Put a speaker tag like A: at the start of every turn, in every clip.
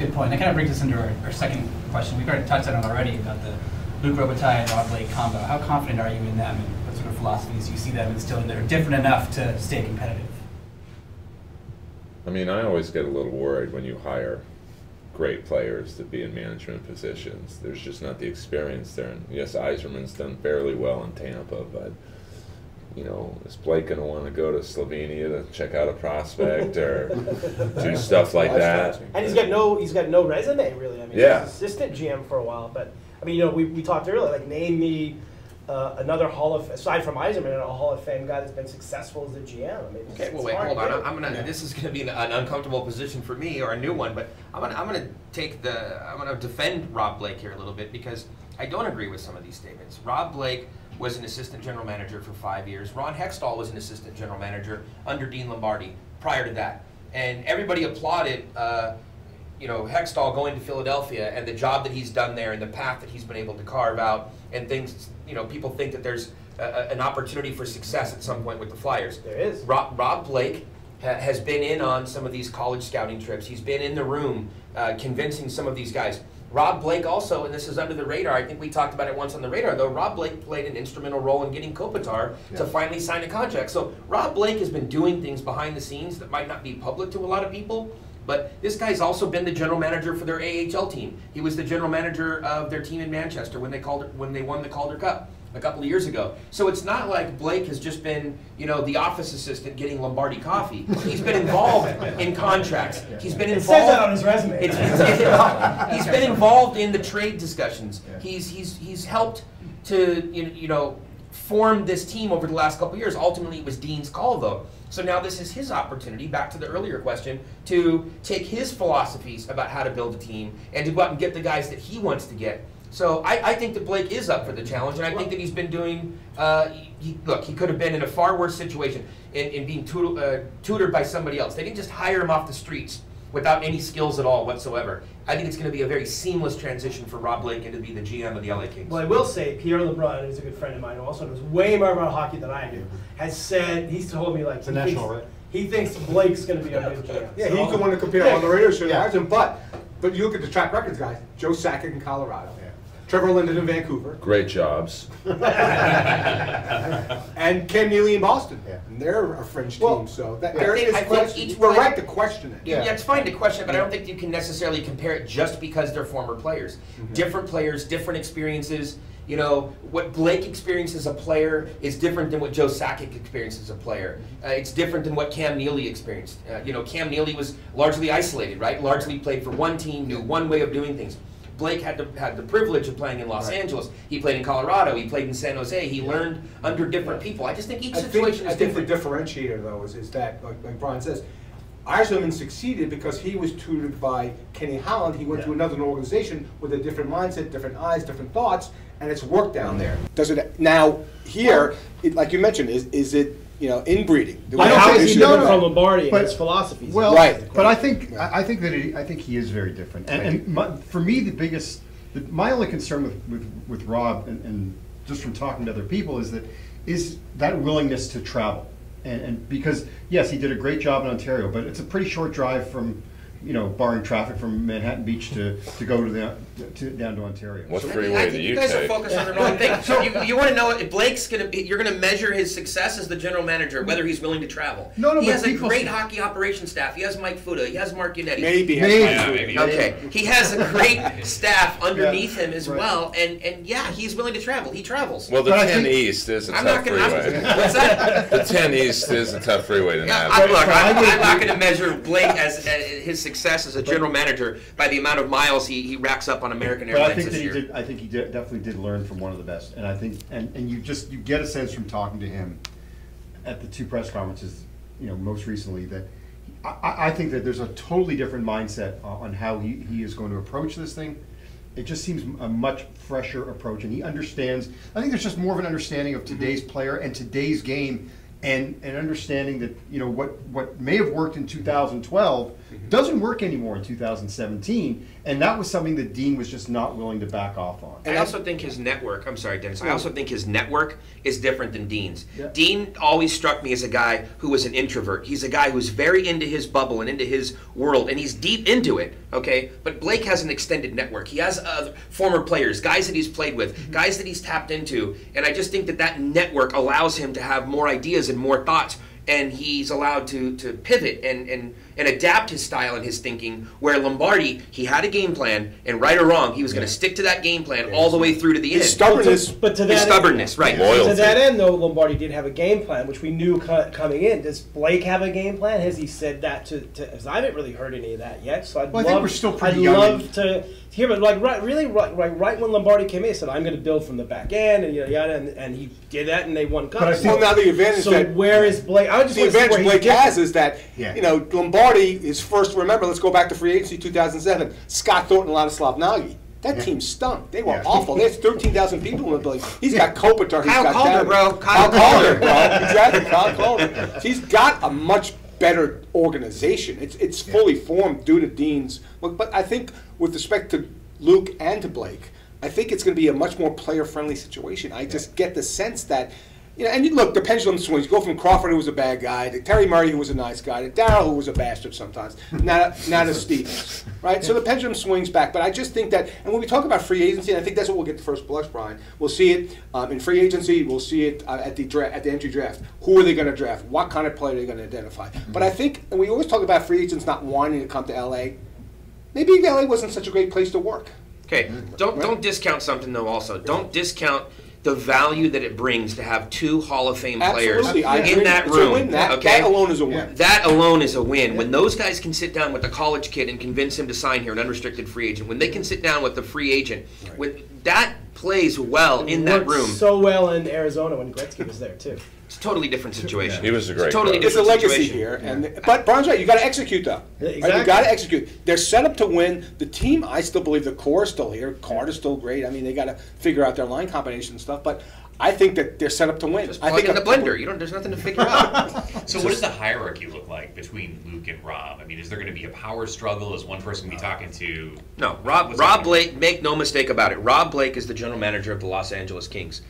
A: good point. That kind of brings us into our second question. We've already touched on it already about the Luke Robitaille and Rob Blake combo. How confident are you in them, and what sort of philosophies you see them instilling that are different enough to stay competitive?
B: I mean, I always get a little worried when you hire great players to be in management positions. There's just not the experience there. And yes, Yzerman's done fairly well in Tampa, but you know, is Blake going to want to go to Slovenia to check out a prospect or do stuff like that?
C: And he's got no resume really. I mean,
B: yeah.
C: He's assistant GM for a while, but I mean, you know, we talked earlier. Like, name me another aside from Yzerman, a Hall of Fame guy that's been successful as a GM. I mean,
D: okay, well, wait, hold on. This is going to be an uncomfortable position for me, or a new one, but I'm gonna defend Rob Blake here a little bit, because I don't agree with some of these statements. Rob Blake was an assistant general manager for 5 years. Ron Hextall was an assistant general manager under Dean Lombardi prior to that, and everybody applauded you know, Hextall going to Philadelphia and the job that he's done there and the path that he's been able to carve out and things. You know, people think that there's an opportunity for success at some point with the Flyers.
C: There is.
D: Rob Blake has been in on some of these college scouting trips. He's been in the room convincing some of these guys. Rob Blake also, and this is under the radar, I think we talked about it once on the radar, though, Rob Blake played an instrumental role in getting Kopitar to finally sign a contract. So Rob Blake has been doing things behind the scenes that might not be public to a lot of people. But this guy's also been the general manager for their AHL team. He was the general manager of their team in Manchester when they won the Calder Cup a couple of years ago. So it's not like Blake has just been, you know, the office assistant getting Lombardi coffee. He's been involved in contracts. He's been involved.
C: It says that on his resume.
D: He's been involved in the trade discussions. He's helped to you know form this team over the last couple of years. Ultimately, it was Dean's call, though. So now this is his opportunity, back to the earlier question, to take his philosophies about how to build a team and to go out and get the guys that he wants to get. So I think that Blake is up for the challenge, and I think that he's been doing, look, he could have been in a far worse situation in being tutored by somebody else. They didn't just hire him off the streets without any skills at all whatsoever. I think it's going to be a very seamless transition for Rob Blake and to be the GM of the LA Kings.
C: Well, I will say, Pierre LeBrun, who's a good friend of mine, who also knows way more about hockey than I do, has said, he's told me, like, he thinks Blake's going to be a new GM.
E: Yeah, he's the one to compare on the radio show. Yeah. But you look at the track records, guys. Joe Sakic in Colorado. Yeah. Trevor Linden in Vancouver.
B: Great jobs.
E: And Ken Neely in Boston. Yeah. And they're a fringe team, so there is question. We're right to question it.
D: Yeah, it's fine to question it, but I don't think you can necessarily compare it just because they're former players. Different players, different experiences. You know, what Blake experienced as a player is different than what Joe Sakic experienced as a player. It's different than what Cam Neely experienced. You know, Cam Neely was largely isolated, right? Largely played for one team, knew one way of doing things. Blake had the privilege of playing in Los Angeles. He played in Colorado. He played in San Jose. He learned under different people. I just think each situation is different.
E: I think the differentiator, though, is that, like Brian says, Yzerman succeeded because he was tutored by Kenny Holland. He went to another organization with a different mindset, different eyes, different thoughts, and it's worked down there. Does it now here? Like you mentioned, is it, you know, inbreeding?
C: How is he different from Lombardi and his philosophies?
F: Well, right. But I think he is very different. And for me, my only concern with Rob, and just from talking to other people, is that willingness to travel. And because, yes, he did a great job in Ontario, but it's a pretty short drive from, you know, barring traffic, from Manhattan Beach to go down to Ontario.
B: What freeway do you take?
D: You guys are focused on the wrong thing. So you want to know if Blake's you're going to measure his success as the general manager, whether he's willing to travel.
F: No,
D: he has a great hockey operations staff. He has Mike Fuda. He has Mark Yannetti.
E: Maybe.
D: Okay. He has a great staff underneath him as well, and yeah, he's willing to travel. He travels.
B: Well, the 10 East is a tough freeway.
D: What's that?
B: The 10 East is a tough freeway to navigate.
D: Look, I'm not going to measure Blake as his success as a general manager by the amount of miles he racks up on American Airlines this year.
F: I think he definitely did learn from one of the best, and I think and you get a sense from talking to him at the 2 press conferences, you know, most recently, that I think that there's a totally different mindset on how he is going to approach this thing. It just seems a much fresher approach, and he understands. I think there's just more of an understanding of today's player and today's game. And understanding that, you know, what may have worked in 2012 doesn't work anymore in 2017, and that was something that Dean was just not willing to back off on.
D: I also think his network, I'm sorry, Dennis, I also think his network is different than Dean's.
F: Yeah.
D: Dean always struck me as a guy who was an introvert. He's a guy who's very into his bubble and into his world, and he's deep into it, okay? But Blake has an extended network. He has former players, guys that he's played with, guys that he's tapped into, and I just think that that network allows him to have more ideas and more thoughts, and he's allowed to pivot and adapt his style and his thinking, where Lombardi, he had a game plan, and right or wrong, he was going to stick to that game plan all the way through to the end.
E: His stubbornness.
C: But to that
D: His stubbornness, right.
B: Loyalty.
C: To that end, though, Lombardi did have a game plan, which we knew coming in. Does Blake have a game plan? Has he said that to? Because I haven't really heard any of that yet. So
F: Well, I think we're still pretty young.
C: I'd love to hear, but like right when Lombardi came in, he said, "I'm going to build from the back end," and yada yada, and he did that, and they won cups.
F: But I think-
E: Well, now the advantage
C: So
E: that
C: where is Blake? I just
E: the
C: want to see
E: advantage
C: where
E: Blake
C: he's
E: has is that
F: Yeah.
E: Lombardi is first. Remember, let's go back to free agency 2007. Scott Thornton, Ladislav Nagy. That team stunk. They were
F: Yeah.
E: awful. There's 13,000 people in the building. He's got Kopitar. He's
D: Kyle
E: got
D: Calder,
E: Gavin.
D: bro.
E: Kyle Calder, bro. Exactly, Kyle Calder. He's got a much better organization. It's fully formed due to Dean's. But I think with respect to Luke and to Blake, I think it's going to be a much more player-friendly situation. I just get the sense that, and you look, the pendulum swings. You go from Crawford, who was a bad guy, to Terry Murray, who was a nice guy, to Darryl, who was a bastard sometimes, now to Stevens, right? So the pendulum swings back. But I just think that, and when we talk about free agency, and I think that's what we'll get the first blush, Brian. We'll see it in free agency. We'll see it at the entry draft. Who are they going to draft? What kind of player are they going to identify? But I think, and we always talk about free agents not wanting to come to L.A. Maybe LA wasn't such a great place to work.
D: Okay, don't discount something though. Also, don't discount the value that it brings to have two Hall of Fame
E: Absolutely. I
D: players
E: agree.
D: in that
E: It's a
D: room.
E: win. That
D: Okay,
E: alone is a win.
D: that alone is a win. When those guys can sit down with a college kid and convince him to sign here, an unrestricted free agent, when they can sit down with the free agent, when that plays well in that
C: worked
D: room,
C: so well in Arizona when Gretzky was there too.
D: it's a totally different situation.
B: He was a great
D: totally
B: coach.
E: It's a
D: different
E: legacy
D: situation.
E: here, but Brian's right. You got to execute though.
C: Yeah,
E: Right?
C: exactly.
E: You got to execute. They're set up to win. The team, I still believe, the core is still here. Carter's still great. I mean, they got to figure out their line combination and stuff. But I think that they're set up to win.
D: Just
E: I
D: plug
E: think
D: in the blender. There's nothing to figure out.
G: So what does the hierarchy look like between Luke and Rob? I mean, is there going to be a power struggle? Is one person going to be talking to...
D: No,
G: What's
D: Rob
G: that?
D: Blake, make no mistake about it. Rob Blake is the general manager of the Los Angeles Kings.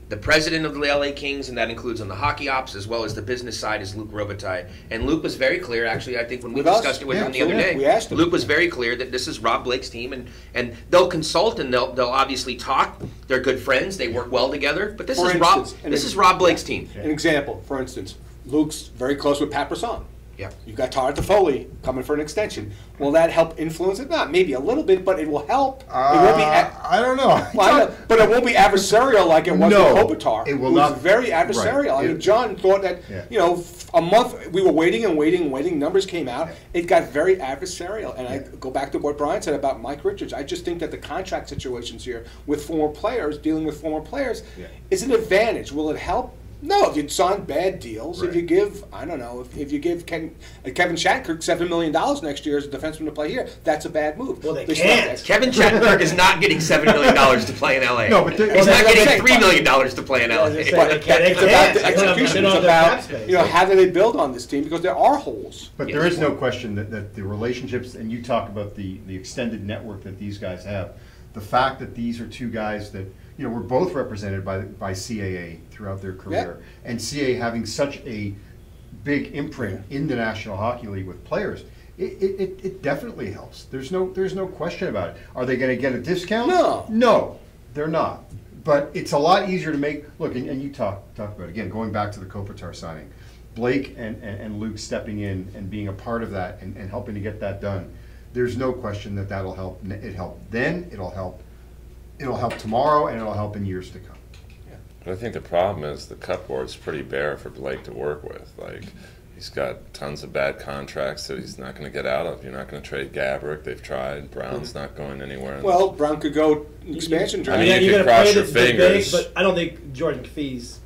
D: The president of the LA Kings, and that includes on the hockey ops as well as the business side, is Luke Robitaille. And Luke was very clear, actually, I think when we
E: With us?
D: discussed it with
E: Yeah,
D: him the other
E: absolutely.
D: day,
E: We asked him.
D: Luke was very clear that this is Rob Blake's team, and they'll consult and they'll obviously talk. They're good friends. They work well together. But this
E: For
D: is
E: instance,
D: Rob Blake's team.
E: An example, for instance, Luke's very close with Pat Brisson.
D: Yeah.
E: You've got Tara Toffoli coming for an extension. Will that help influence it? Not maybe a little bit, but it will help. It won't be.
F: I don't know.
E: Well, I know, but it won't be adversarial like it was
F: No,
E: with Kopitar.
F: it will
E: was
F: not-
E: very adversarial.
F: right.
E: I mean, John thought that a month we were waiting and waiting and waiting. Numbers came out. It got very adversarial. And I go back to what Brian said about Mike Richards. I just think that the contract situations here with former players, dealing with former players, is an advantage. Will it help? No, if you sign bad deals, if you give, I don't know, if you give Kevin Shattenkirk $7 million next year as a defenseman to play here, that's a bad move.
C: Well, they
E: still
C: can't.
E: have to-
D: Kevin Shattenkirk is not getting $7 million to play in LA.
F: No, but
D: he's not
E: Well,
D: getting
E: they-
D: $3 million to play in LA.
C: They
E: But
C: can't. They
E: it's about
C: can't.
E: the
C: They don't have-
E: execution.
C: they
E: It's
C: don't have the cap
E: about
C: space.
E: how do they build on this team, because there are holes.
F: But there is no question that the relationships, and you talk about the extended network that these guys have, the fact that these are two guys that, were both represented by CAA throughout their career, and CAA having such a big imprint in the National Hockey League with players, it definitely helps. There's no question about it. Are they going to get a discount? No, they're not. But it's a lot easier to make. Look, and you talk about it, again, going back to the Kopitar signing, Blake and Luke stepping in and being a part of that and helping to get that done. There's no question that that'll help. It helped then. It'll help tomorrow, and it'll help in years to come.
B: But I think the problem is the cupboard's pretty bare for Blake to work with. Like, he's got tons of bad contracts that he's not going to get out of. You're not going to trade Gabrick. They've tried. Brown's not going anywhere.
E: Well, Brown could go expansion draft.
B: I mean, you
C: you're
B: could
C: gonna
B: cross
C: play
B: your
C: the big,
B: fingers.
C: but I don't think Jordan Caffey's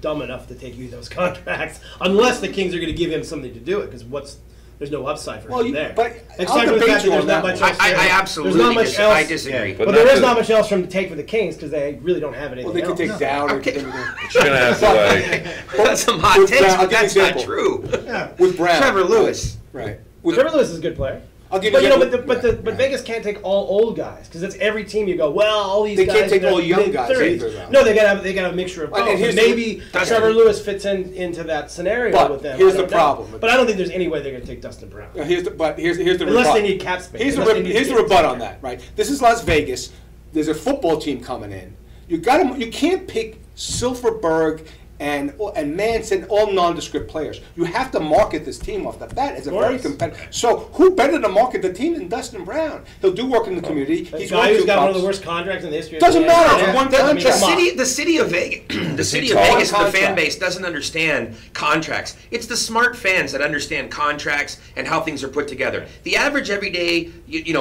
C: dumb enough to take you those contracts unless the Kings are going to give him something to do it. Because there's no upside for him there.
E: But
C: Except
E: I'll
C: for the
E: debate
C: fact
E: you
C: that
E: on
C: there's not
E: that
C: much
E: one.
C: else.
D: I absolutely
C: There's not much else.
D: I disagree.
B: But
C: But there
B: not
C: is
B: to-
C: not much else for him to take for the Kings because they really don't have anything
E: Well, they could
C: else.
E: take Dowd. or
D: Okay.
E: they could-
B: But you're going to have to, like,
D: That's some hot
E: With
D: takes,
E: Brown, I'll
D: but
E: give you
D: that's
E: an
D: not
E: example.
D: true.
E: With Brown.
D: Trevor Lewis.
E: Right.
C: Trevor Lewis is a good player.
E: I'll give
C: But
E: you
C: you know,
E: that-
C: but Vegas can't take all old guys because it's every team. You go, well, all these
E: They
C: guys
E: can't take
C: in their
E: all young guys
C: mid-30s.
E: either, though.
C: No, they got a mixture of
E: And
C: both.
E: here's
C: And
E: the-
C: maybe
D: That's
C: Trevor
D: right.
C: Lewis fits into that scenario
E: But
C: with them.
E: here's
C: I
E: the
C: don't know.
E: problem.
C: But I don't think there's any way they're going to take Dustin Brown.
E: Here's the
C: Unless
E: rebut.
C: they need cap space.
E: Here's the
C: Unless they need
E: here's the
C: to
E: rebut
C: get
E: on that, right? This is Las Vegas. There's a football team coming in. You can't pick Silverberg and Manson, all nondescript players. You have to market this team off the bat. It's a very
C: course.
E: competitive. So who better to market the team than Dustin Brown? He'll do work in the community.
C: A
E: He's
C: guy
E: won
C: who's
E: 2
C: got one of
E: cups.
C: the worst contracts in the history.
E: Doesn't
C: of the
E: matter.
C: NBA.
E: It's one
C: I
E: time
C: mean,
E: job.
C: come on.
D: The city of Vegas, the city of
B: tall?
D: Vegas, the fan
E: Contract.
D: base doesn't understand contracts. It's the smart fans that understand contracts and how things are put together. The average everyday,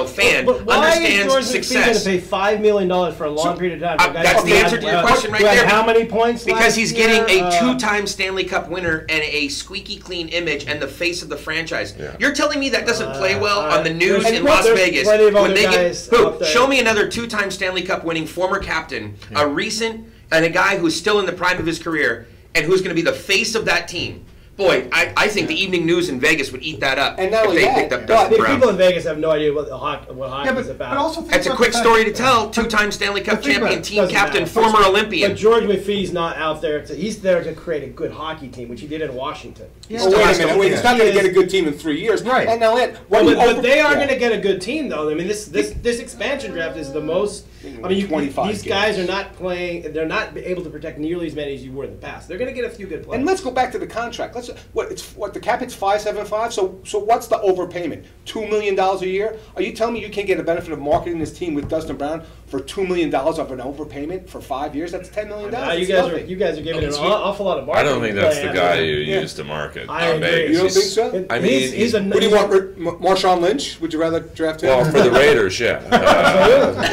D: fan
C: But why
D: understands
C: is George
D: success.
C: McPhee going to pay $5 million for a long period of time?
D: That's the answer to your question right
C: who had
D: there.
C: How many points?
D: Because
C: last
D: he's
C: year?
D: getting a two-time Stanley Cup winner and a squeaky clean image and the face of the franchise.
B: Yeah.
D: You're telling me that doesn't play well on the news
C: there's-
D: in Las
C: there's
D: Vegas
C: plenty of
D: when
C: other
D: they
C: guys
D: get
C: out there.
D: show me another two-time Stanley Cup winning former captain, a recent and a guy who's still in the prime of his career and who's going to be the face of that team. Boy, I think the evening news in Vegas would eat that up
E: And not
D: if
E: only
D: they
E: that,
D: picked up
E: but
D: Dustin
C: The
D: Brown.
C: people in Vegas have no idea what hockey
F: Yeah,
C: is about.
F: but also think
D: That's a
F: about
D: quick
F: the fact-
D: story to tell. Two-time Stanley Cup
F: But think about
D: champion,
F: it.
D: team
C: Doesn't
D: captain,
C: matter.
D: former
C: But
D: Olympian.
C: George McPhee's not out there. He's there to create a good hockey team, which he did in Washington.
F: Yeah.
E: Oh, wait
D: has
E: a
D: to
E: minute. Wait,
D: win.
E: he's not going
C: He
E: to get a
C: is-
E: good team in 3 years.
F: Right.
E: And now
C: But they are going to get a good team, though. I mean, this expansion draft is the most. I mean,
E: 25
C: these guys
E: games.
C: are not playing. They're not able to protect nearly as many as you were in the past. They're going to get a few good players.
E: And let's go back to the contract. What the cap hit's $575. So what's the overpayment? $2 million a year? Are you telling me you can't get a benefit of marketing this team with Dustin Brown for $2 million of an overpayment for 5 years? That's $10 million.
C: You guys are giving an awful lot of
B: I
C: marketing.
B: don't think that's the
C: plan.
B: guy you
E: Yeah.
B: use to market
C: I agree.
B: Vegas.
E: You don't think so?
B: I mean,
C: he's a.
E: What do you want, Marshawn Lynch? Would you rather draft him?
B: Well, for the Raiders, yeah.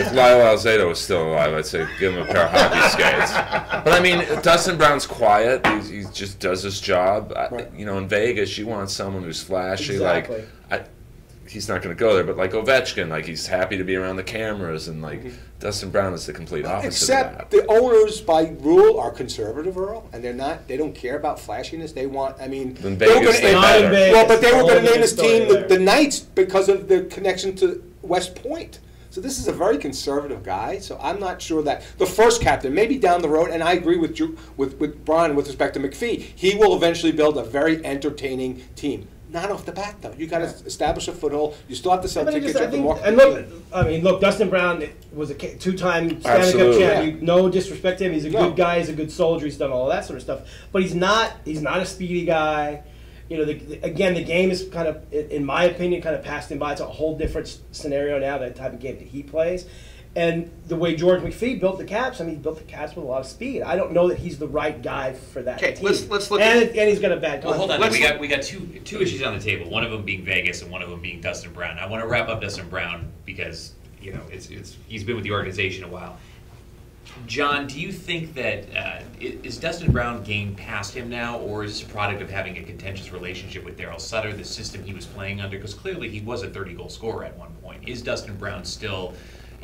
B: If Lyle Alzado was still alive, I'd say give him a pair of hockey skates. But I mean, Dustin Brown's quiet. He just does his job.
E: Right.
B: In Vegas, you want someone who's flashy.
C: Exactly.
B: He's not going to go there, but like Ovechkin, he's happy to be around the cameras, and Dustin Brown is the complete opposite of
E: Except
B: that.
E: the owners, by rule, are conservative, Earl, and they don't care about flashiness. They want,
B: In
E: they were
B: Vegas,
E: gonna-
B: they better.
E: well, but they were going to name this
C: Story
E: team
C: there.
E: the Knights because of the connection to West Point. So this is a very conservative guy. So I'm not sure that the first captain, maybe down the road, and I agree with Brian with respect to McPhee, he will eventually build a very entertaining team. Not off the bat, though. You got to establish a foothold. You still have to sell
C: But
E: tickets.
C: I
E: You have to
C: think,
E: market
C: and
E: the team.
C: look, Dustin Brown was a two-time Stanley Cup
B: Absolutely.
C: champion. No disrespect to him, he's a
E: No.
C: good guy, he's a good soldier, he's done all that sort of stuff. But he's not a speedy guy. Again, the game is kind of, in my opinion, kind of passed him by. It's a whole different scenario now, that type of game that he plays. And the way George McPhee built the Caps, he built the Caps with a lot of speed. I don't know that he's the right guy for that
D: Okay,
C: team.
D: let's look
C: and
D: at-
C: he's got a bad contract.
G: Well, hold on.
D: Let's
G: We got two issues on the table. One of them being Vegas, and one of them being Dustin Brown. I want to wrap up Dustin Brown because he's been with the organization a while. John, do you think that is Dustin Brown game past him now, or is this a product of having a contentious relationship with Daryl Sutter, the system he was playing under? Because clearly he was a 30-goal scorer at one point. Is Dustin Brown still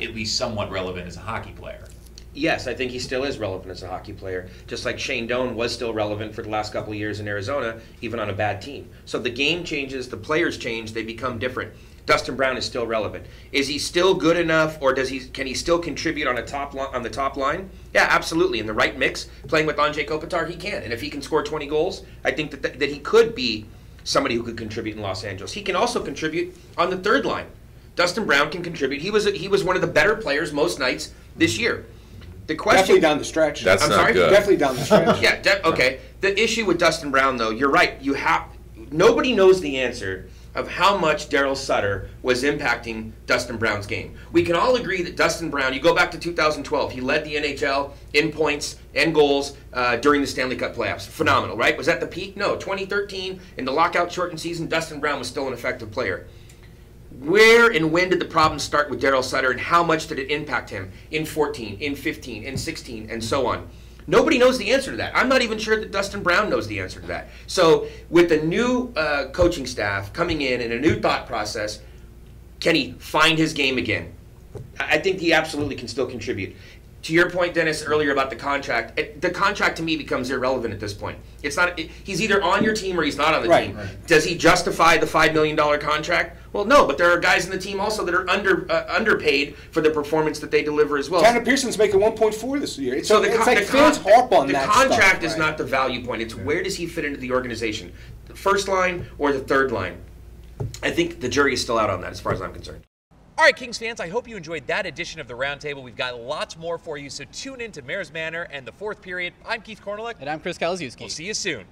G: at least somewhat relevant as a hockey player?
D: Yes, I think he still is relevant as a hockey player, just like Shane Doan was still relevant for the last couple of years in Arizona, even on a bad team. So the game changes, the players change, they become different. Dustin Brown is still relevant. Is he still good enough, or can he still contribute on the top line? Yeah, absolutely. In the right mix, playing with Anze Kopitar, he can. And if he can score 20 goals, I think that he could be somebody who could contribute in Los Angeles. He can also contribute on the third line. Dustin Brown can contribute. He was one of the better players most nights this year. The question,
E: Definitely down the stretch.
B: That's
D: I'm
B: not
D: sorry?
B: good.
E: Definitely down the stretch.
D: yeah, okay. The issue with Dustin Brown, though, you're right. Nobody knows the answer of how much Daryl Sutter was impacting Dustin Brown's game. We can all agree that Dustin Brown, you go back to 2012, he led the NHL in points and goals during the Stanley Cup playoffs. Phenomenal, right? Was that the peak? No. 2013, in the lockout shortened season, Dustin Brown was still an effective player. Where and when did the problem start with Daryl Sutter, and how much did it impact him in 14, in 15, in 16, and so on? Nobody knows the answer to that. I'm not even sure that Dustin Brown knows the answer to that. So with the new coaching staff coming in and a new thought process, can he find his game again? I think he absolutely can still contribute. to your point, Dennis, earlier about the contract to me becomes irrelevant at this point. It's not. He's either on your team or he's not on the team. Right. Does he justify the $5 million contract? Well, no, but there are guys in the team also that are underpaid for the performance that they deliver as well.
E: Tanner Pearson's making 1.4 this year. It's like fans harp on that.
D: The contract is not the value point. It's where does he fit into the organization, the first line or the third line. I think the jury is still out on that, as far as I'm concerned.
H: All right, Kings fans, I hope you enjoyed that edition of the Roundtable. We've got lots more for you, so tune in to Mayor's Manor and the fourth period. I'm Keith Korneluk.
A: And I'm Chris Kalazewski.
H: We'll see you soon.